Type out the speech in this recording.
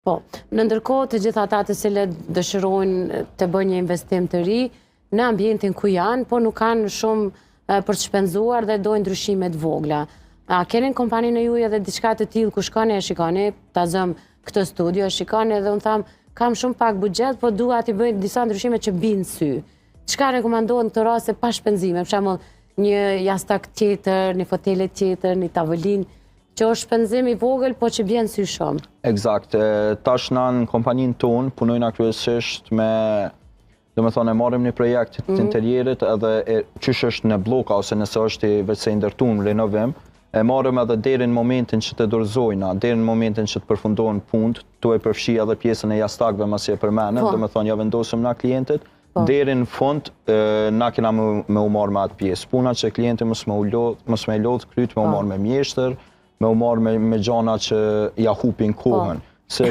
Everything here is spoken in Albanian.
Po, në ndërkohë të gjitha ata të cilët dëshirojnë të bëjnë një investim të ri në ambientin ku janë, po nuk kanë shumë për të shpenzuar dhe dojnë ndryshime të vogla. A keni në kompaninë e juaj edhe diçka të tillë ku shkoni e shikoni, ta zëm këtë studio e shikoni dhe unë tham kam shumë pak buxhet, po dua t'i bëj disa ndryshime që bijnë sy. Çka rekomandohet në këtë rast pa shpenzime? Për shembull, një jashtag tjetër, një fotele tjetër, një tavolinë që është shpenzim i vogël, po që bjen sy shumë. Eksakt. Tash na në kompaninë tonë punojna kryesisht me, domethënë marrim një projekt të interierit edhe çysh është në bloka ose nëse është vetë se ndërtuar renovim, e marrim edhe deri në momentin që të dorëzojna, deri në momentin që të përfundohen punët, tu e përfshi edhe pjesën e jashtagëve masi e përmendëm, domethënë ja vendosim na klientit, deri në fund na kena me u marrë me atë pjesë. Puna që klienti mos me lodh kryt me u marrë me mjeshtër, me u marrë me gjana që ja hupin kohën. Se